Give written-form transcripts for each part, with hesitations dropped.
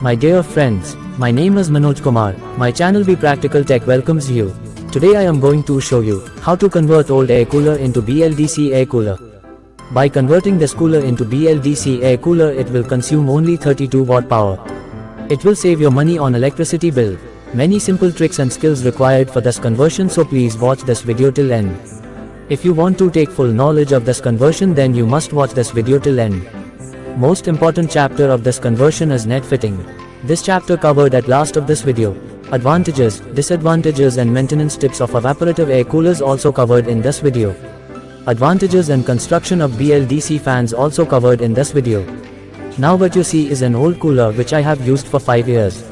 My dear friends, my name is Manoj Kumar. My channel Be Practical Tech welcomes you. Today I am going to show you how to convert old air cooler into BLDC air cooler. By converting this cooler into BLDC air cooler, it will consume only 32 watt power. It will save your money on electricity bill. Many simple tricks and skills required for this conversion, so please watch this video till end. If you want to take full knowledge of this conversion, then you must watch this video till end. Most important chapter of this conversion is net fitting. This chapter covered at last of this video. Advantages, disadvantages and maintenance tips of evaporative air coolers also covered in this video. Advantages and construction of BLDC fans also covered in this video. Now what you see is an old cooler which I have used for 5 years.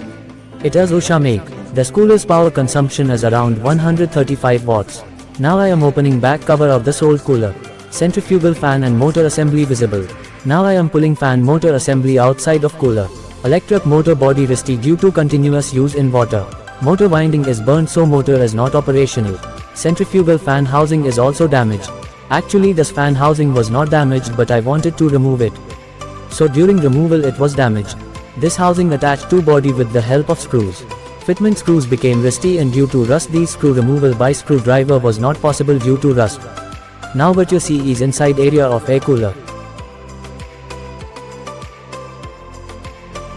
It is Usha make. This cooler's power consumption is around 135 watts. Now I am opening back cover of this old cooler. Centrifugal fan and motor assembly visible. Now I am pulling fan motor assembly outside of cooler. Electric motor body rusty due to continuous use in water. Motor winding is burnt, so motor is not operational. Centrifugal fan housing is also damaged. Actually this fan housing was not damaged, but I wanted to remove it. So during removal it was damaged. This housing attached to body with the help of screws. Fitment screws became rusty, and due to rust these screw removal by screwdriver was not possible due to rust. Now what you see is inside area of air cooler.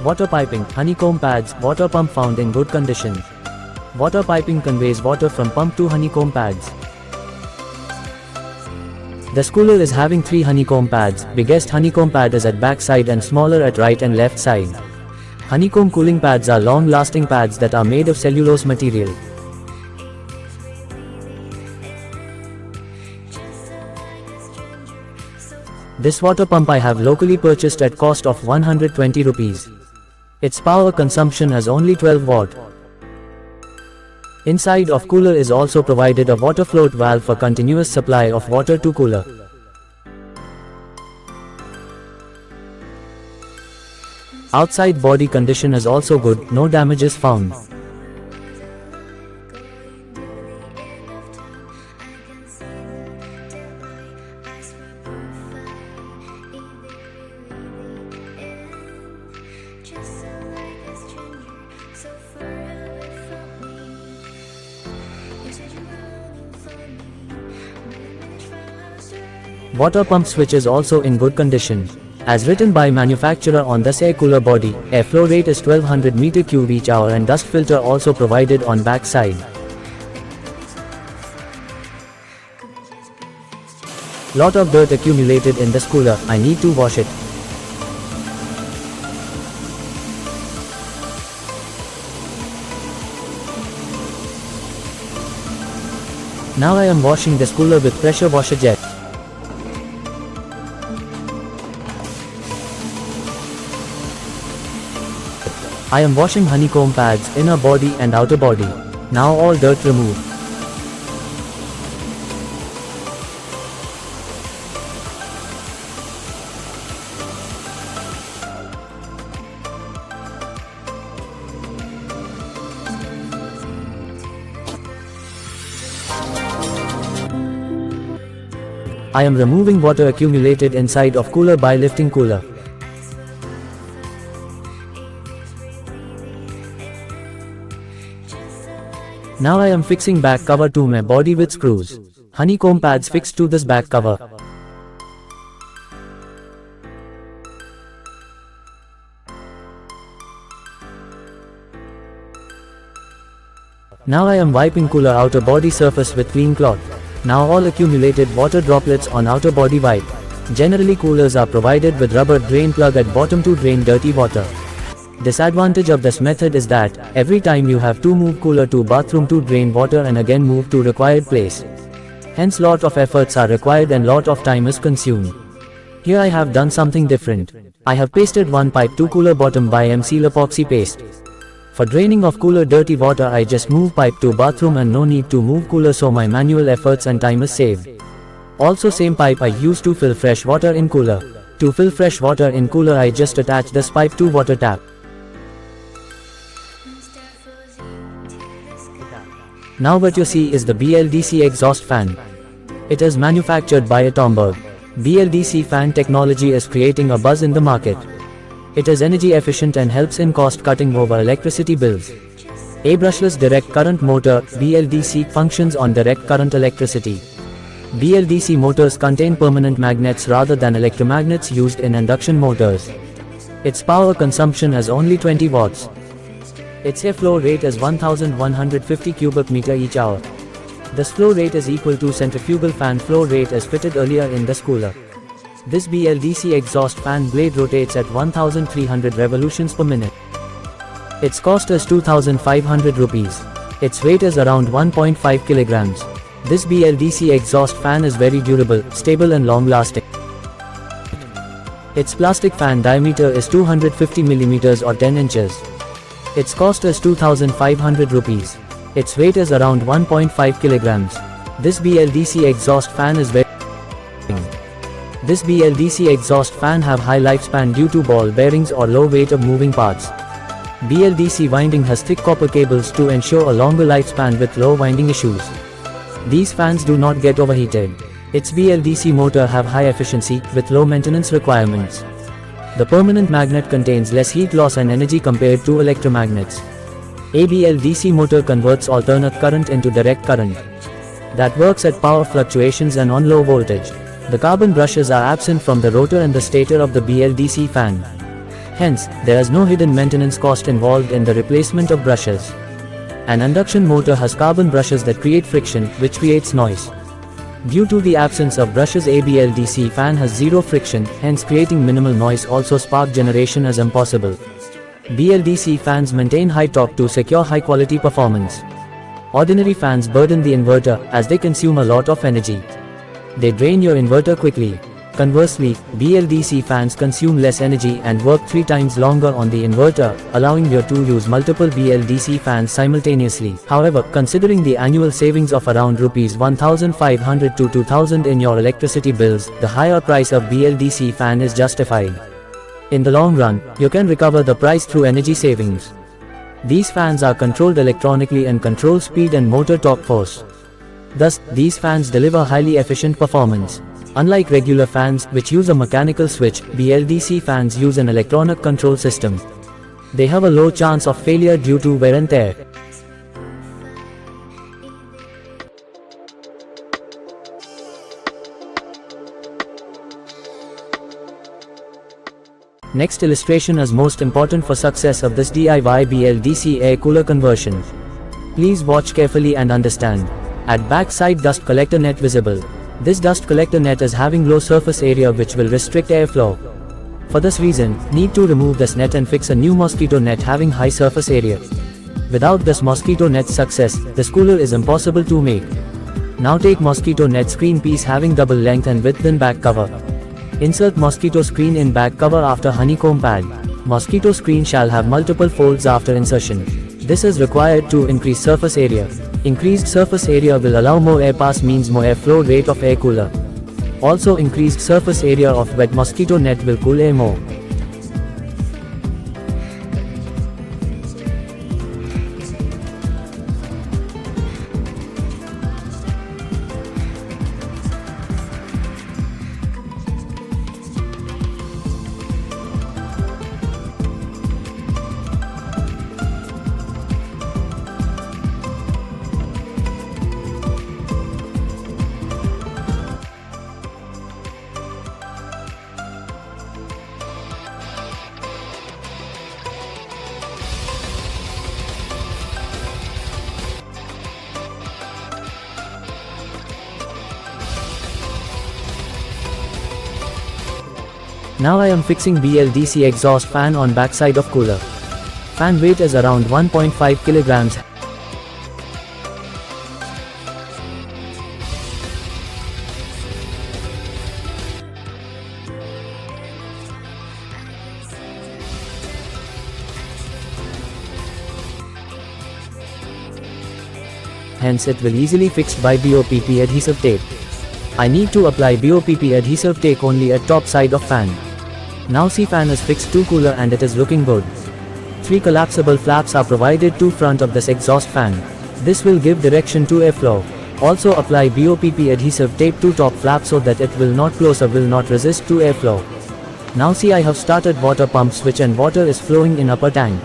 Water piping, honeycomb pads, water pump found in good condition. Water piping conveys water from pump to honeycomb pads. This cooler is having 3 honeycomb pads. Biggest honeycomb pad is at back side and smaller at right and left side. Honeycomb cooling pads are long-lasting pads that are made of cellulose material. This water pump I have locally purchased at cost of 120 rupees. Its power consumption is only 12 watt. Inside of cooler is also provided a water float valve for continuous supply of water to cooler. Outside body condition is also good, no damages found. Water pump switch is also in good condition. As written by manufacturer on this air cooler body, airflow rate is 1200 m3 each hour, and dust filter also provided on back side. Lot of dirt accumulated in this cooler, I need to wash it. Now I am washing this cooler with pressure washer jet. I am washing honeycomb pads, inner body and outer body. Now all dirt removed. I am removing water accumulated inside of cooler by lifting cooler. Now I am fixing back cover to my body with screws. Honeycomb pads fixed to this back cover. Now I am wiping cooler outer body surface with clean cloth. Now all accumulated water droplets on outer body wipe. Generally coolers are provided with rubber drain plug at bottom to drain dirty water. Disadvantage of this method is that every time you have to move cooler to bathroom to drain water and again move to required place. Hence lot of efforts are required and lot of time is consumed. Here I have done something different. I have pasted one pipe to cooler bottom by seal epoxy paste. For draining of cooler dirty water I just move pipe to bathroom and no need to move cooler, so my manual efforts and time is saved. Also same pipe I use to fill fresh water in cooler. To fill fresh water in cooler I just attach this pipe to water tap. Now what you see is the BLDC exhaust fan. It is manufactured by Atomberg. BLDC fan technology is creating a buzz in the market. It is energy efficient and helps in cost cutting over electricity bills. A brushless direct current motor (BLDC) functions on direct current electricity. BLDC motors contain permanent magnets rather than electromagnets used in induction motors. Its power consumption is only 20 watts. Its airflow rate is 1150 cubic meter each hour. This flow rate is equal to centrifugal fan flow rate as fitted earlier in this cooler. This BLDC exhaust fan blade rotates at 1300 revolutions per minute. Its cost is 2500 rupees. Its weight is around 1.5 kilograms. This BLDC exhaust fan is very durable, stable and long-lasting. Its plastic fan diameter is 250 mm or 10 inches. Its cost is 2500 rupees. Its weight is around 1.5 kilograms. This BLDC exhaust fan is very This BLDC exhaust fan have high lifespan due to ball bearings or low weight of moving parts. BLDC winding has thick copper cables to ensure a longer lifespan with low winding issues. These fans do not get overheated. Its BLDC motor have high efficiency with low maintenance requirements. The permanent magnet contains less heat loss and energy compared to electromagnets. A BLDC motor converts alternate current into direct current. That works at power fluctuations and on low voltage. The carbon brushes are absent from the rotor and the stator of the BLDC fan. Hence, there is no hidden maintenance cost involved in the replacement of brushes. An induction motor has carbon brushes that create friction, which creates noise. Due to the absence of brushes, a BLDC fan has zero friction, hence creating minimal noise. Also, spark generation is impossible. BLDC fans maintain high torque to secure high quality performance. Ordinary fans burden the inverter as they consume a lot of energy. They drain your inverter quickly. Conversely, BLDC fans consume less energy and work 3 times longer on the inverter, allowing you to use multiple BLDC fans simultaneously. However, considering the annual savings of around Rs 1500 to 2000 in your electricity bills, the higher price of BLDC fan is justified. In the long run, you can recover the price through energy savings. These fans are controlled electronically and control speed and motor torque force. Thus, these fans deliver highly efficient performance. Unlike regular fans, which use a mechanical switch, BLDC fans use an electronic control system. They have a low chance of failure due to wear and tear. Next illustration is most important for success of this DIY BLDC air cooler conversion. Please watch carefully and understand. At back side dust collector net visible. This dust collector net is having low surface area which will restrict airflow. For this reason, need to remove this net and fix a new mosquito net having high surface area. Without this mosquito net success, this cooler is impossible to make. Now take mosquito net screen piece having double length and width in back cover. Insert mosquito screen in back cover after honeycomb pad. Mosquito screen shall have multiple folds after insertion. This is required to increase surface area. Increased surface area will allow more air pass, means more airflow rate of air cooler. Also, increased surface area of wet mosquito net will cool air more. Now I am fixing BLDC exhaust fan on backside of cooler. Fan weight is around 1.5 kilograms. Hence it will easily fixed by BOPP adhesive tape. I need to apply BOPP adhesive tape only at top side of fan. Now see, fan is fixed to cooler and it is looking good. 3 collapsible flaps are provided to front of this exhaust fan. This will give direction to airflow. Also apply BOPP adhesive tape to top flap so that it will not close or will not resist to airflow. Now see, I have started water pump switch and water is flowing in upper tank.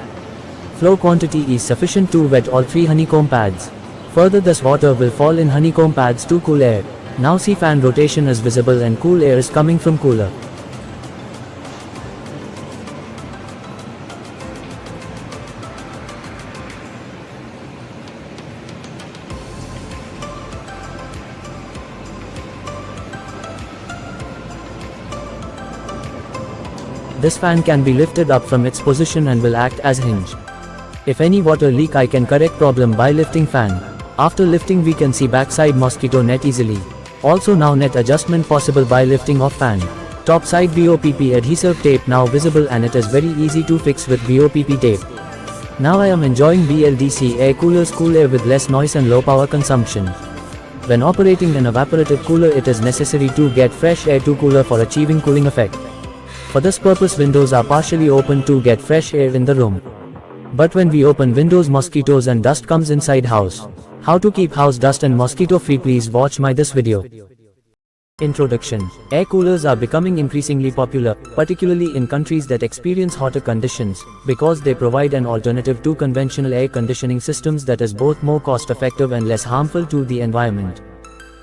Flow quantity is sufficient to wet all 3 honeycomb pads. Further, this water will fall in honeycomb pads to cool air. Now see, fan rotation is visible and cool air is coming from cooler. This fan can be lifted up from its position and will act as hinge. If any water leak, I can correct problem by lifting fan. After lifting, we can see backside mosquito net easily. Also now net adjustment possible by lifting of fan. Top side BOPP adhesive tape now visible and it is very easy to fix with BOPP tape. Now I am enjoying BLDC air coolers, cool air with less noise and low power consumption. When operating an evaporative cooler, it is necessary to get fresh air to cooler for achieving cooling effect. For this purpose, windows are partially open to get fresh air in the room. But when we open windows, mosquitoes and dust comes inside house. How to keep house dust and mosquito free? Please watch my this video. Introduction. Air coolers are becoming increasingly popular, particularly in countries that experience hotter conditions, because they provide an alternative to conventional air conditioning systems that is both more cost effective and less harmful to the environment.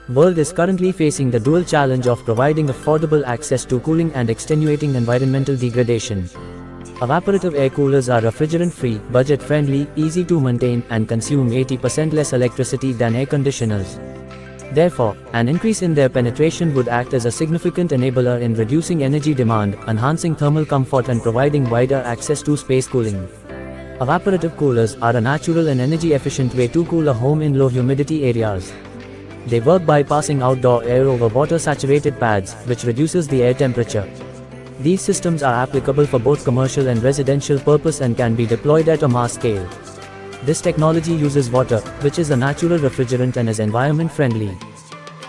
World is currently facing the dual challenge of providing affordable access to cooling and extenuating environmental degradation. Evaporative air coolers are refrigerant-free, budget-friendly, easy to maintain, and consume 80% less electricity than air conditioners. Therefore, an increase in their penetration would act as a significant enabler in reducing energy demand, enhancing thermal comfort and providing wider access to space cooling. Evaporative coolers are a natural and energy-efficient way to cool a home in low humidity areas. They work by passing outdoor air over water-saturated pads, which reduces the air temperature. These systems are applicable for both commercial and residential purpose and can be deployed at a mass scale. This technology uses water, which is a natural refrigerant and is environment-friendly.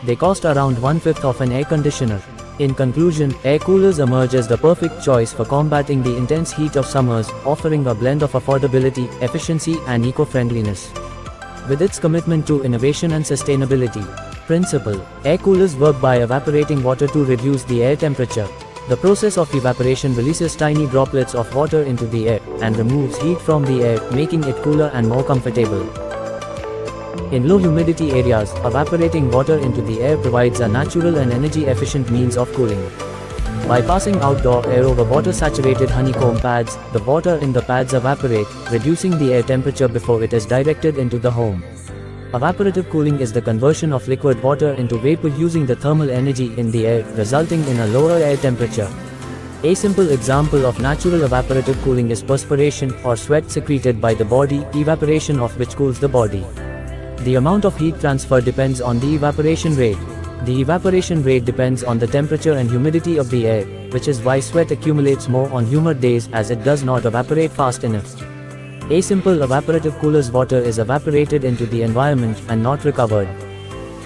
They cost around 1/5 of an air conditioner. In conclusion, air coolers emerge as the perfect choice for combating the intense heat of summers, offering a blend of affordability, efficiency, and eco-friendliness. With its commitment to innovation and sustainability. Principle. Air coolers work by evaporating water to reduce the air temperature. The process of evaporation releases tiny droplets of water into the air, and removes heat from the air, making it cooler and more comfortable. In low humidity areas, evaporating water into the air provides a natural and energy-efficient means of cooling. By passing outdoor air over water-saturated honeycomb pads, the water in the pads evaporate, reducing the air temperature before it is directed into the home. Evaporative cooling is the conversion of liquid water into vapor using the thermal energy in the air, resulting in a lower air temperature. A simple example of natural evaporative cooling is perspiration, or sweat secreted by the body, evaporation of which cools the body. The amount of heat transfer depends on the evaporation rate. The evaporation rate depends on the temperature and humidity of the air, which is why sweat accumulates more on humid days as it does not evaporate fast enough. A simple evaporative cooler's water is evaporated into the environment and not recovered.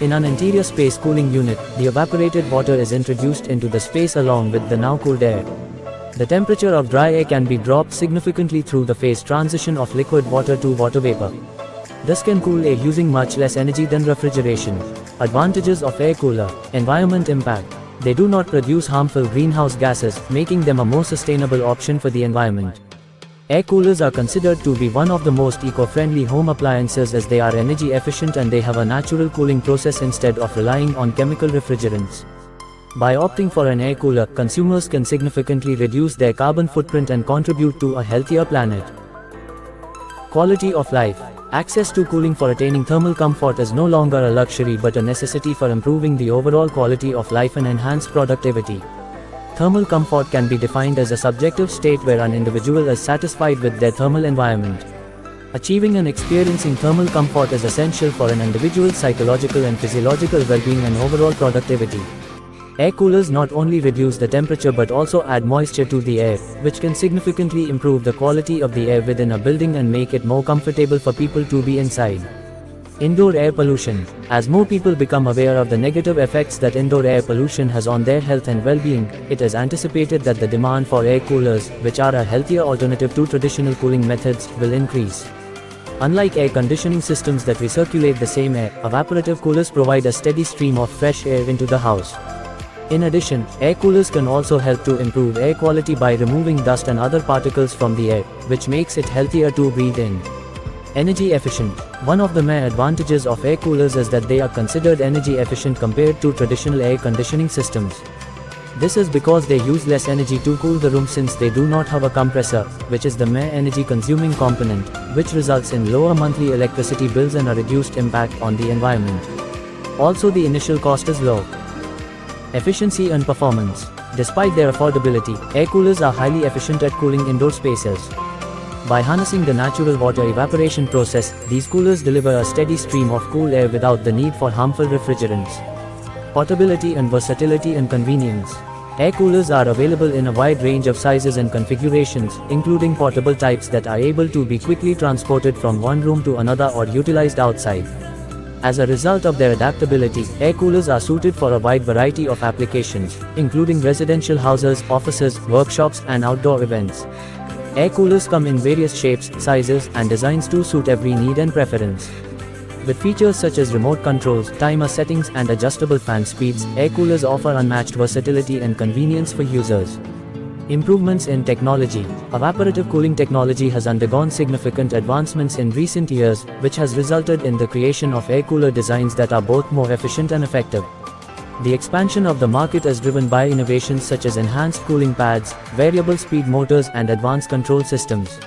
In an interior space cooling unit, the evaporated water is introduced into the space along with the now cooled air. The temperature of dry air can be dropped significantly through the phase transition of liquid water to water vapor. This can cool air using much less energy than refrigeration. Advantages of air cooler. Environment impact. They do not produce harmful greenhouse gases, making them a more sustainable option for the environment. Air coolers are considered to be one of the most eco-friendly home appliances as they are energy efficient and they have a natural cooling process instead of relying on chemical refrigerants. By opting for an air cooler, consumers can significantly reduce their carbon footprint and contribute to a healthier planet. Quality of life. Access to cooling for attaining thermal comfort is no longer a luxury but a necessity for improving the overall quality of life and enhanced productivity. Thermal comfort can be defined as a subjective state where an individual is satisfied with their thermal environment. Achieving and experiencing thermal comfort is essential for an individual's psychological and physiological well-being and overall productivity. Air coolers not only reduce the temperature but also add moisture to the air, which can significantly improve the quality of the air within a building and make it more comfortable for people to be inside. Indoor air pollution. As more people become aware of the negative effects that indoor air pollution has on their health and well-being, it is anticipated that the demand for air coolers, which are a healthier alternative to traditional cooling methods, will increase. Unlike air conditioning systems that recirculate the same air, evaporative coolers provide a steady stream of fresh air into the house. In addition, air coolers can also help to improve air quality by removing dust and other particles from the air, which makes it healthier to breathe in. Energy efficient. One of the main advantages of air coolers is that they are considered energy efficient compared to traditional air conditioning systems. This is because they use less energy to cool the room since they do not have a compressor, which is the main energy consuming component, which results in lower monthly electricity bills and a reduced impact on the environment. Also, the initial cost is low. Efficiency and performance. Despite their affordability, air coolers are highly efficient at cooling indoor spaces. By harnessing the natural water evaporation process, these coolers deliver a steady stream of cool air without the need for harmful refrigerants. Portability and versatility and convenience. Air coolers are available in a wide range of sizes and configurations, including portable types that are able to be quickly transported from one room to another or utilized outside. As a result of their adaptability, air coolers are suited for a wide variety of applications, including residential houses, offices, workshops, and outdoor events. Air coolers come in various shapes, sizes, and designs to suit every need and preference. With features such as remote controls, timer settings, and adjustable fan speeds, air coolers offer unmatched versatility and convenience for users. Improvements in technology. Evaporative cooling technology has undergone significant advancements in recent years, which has resulted in the creation of air cooler designs that are both more efficient and effective. The expansion of the market is driven by innovations such as enhanced cooling pads, variable speed motors, and advanced control systems.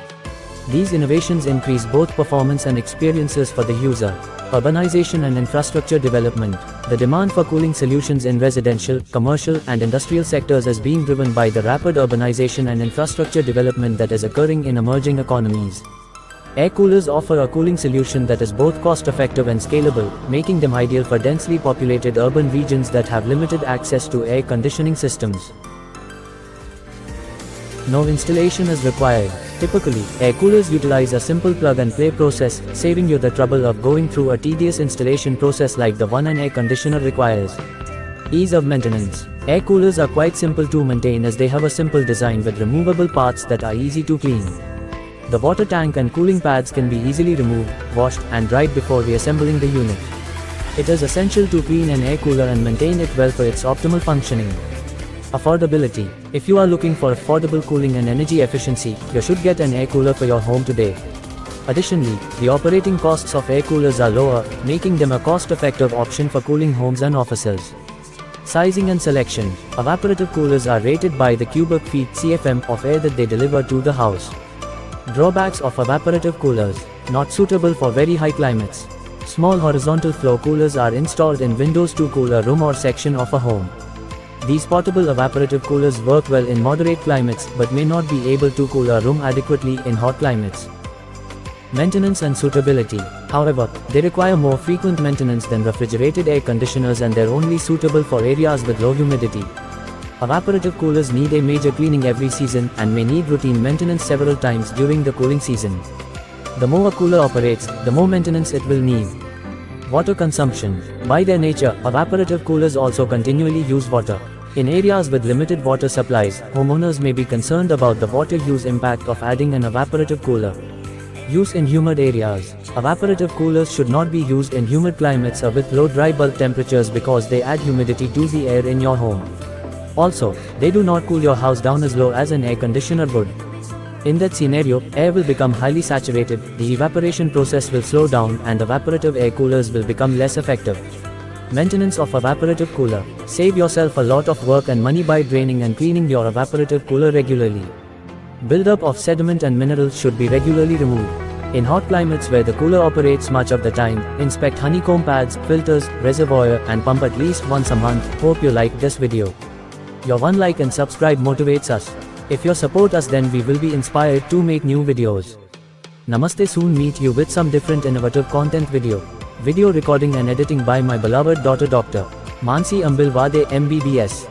These innovations increase both performance and experiences for the user. Urbanization and infrastructure development. The demand for cooling solutions in residential, commercial, and industrial sectors is being driven by the rapid urbanization and infrastructure development that is occurring in emerging economies. Air coolers offer a cooling solution that is both cost-effective and scalable, making them ideal for densely populated urban regions that have limited access to air conditioning systems. No installation is required. Typically, air coolers utilize a simple plug-and-play process, saving you the trouble of going through a tedious installation process like the one an air conditioner requires. Ease of maintenance. Air coolers are quite simple to maintain as they have a simple design with removable parts that are easy to clean. The water tank and cooling pads can be easily removed, washed, and dried before reassembling the unit. It is essential to clean an air cooler and maintain it well for its optimal functioning. Affordability. If you are looking for affordable cooling and energy efficiency, you should get an air cooler for your home today. Additionally, the operating costs of air coolers are lower, making them a cost-effective option for cooling homes and offices. Sizing and selection. Evaporative coolers are rated by the cubic feet (cfm) of air that they deliver to the house. Drawbacks of evaporative coolers. Not suitable for very high climates. Small horizontal flow coolers are installed in windows to cool a room or section of a home. These portable evaporative coolers work well in moderate climates but may not be able to cool a room adequately in hot climates. Maintenance and suitability. However, they require more frequent maintenance than refrigerated air conditioners and they're only suitable for areas with low humidity. Evaporative coolers need a major cleaning every season and may need routine maintenance several times during the cooling season. The more a cooler operates, the more maintenance it will need. Water consumption. By their nature, evaporative coolers also continually use water. In areas with limited water supplies, homeowners may be concerned about the water use impact of adding an evaporative cooler. Use in humid areas. Evaporative coolers should not be used in humid climates or with low dry bulb temperatures because they add humidity to the air in your home. Also, they do not cool your house down as low as an air conditioner would. In that scenario, air will become highly saturated, the evaporation process will slow down, and evaporative air coolers will become less effective. Maintenance of evaporative cooler. Save yourself a lot of work and money by draining and cleaning your evaporative cooler regularly. Buildup of sediment and minerals should be regularly removed. In hot climates where the cooler operates much of the time, inspect honeycomb pads, filters, reservoir, and pump at least once a month. Hope you liked this video. Your one like and subscribe motivates us. If you support us, then we will be inspired to make new videos. Namaste, soon meet you with some different innovative content video. Video recording and editing by my beloved daughter Dr. Mansi Ambilwade MBBS.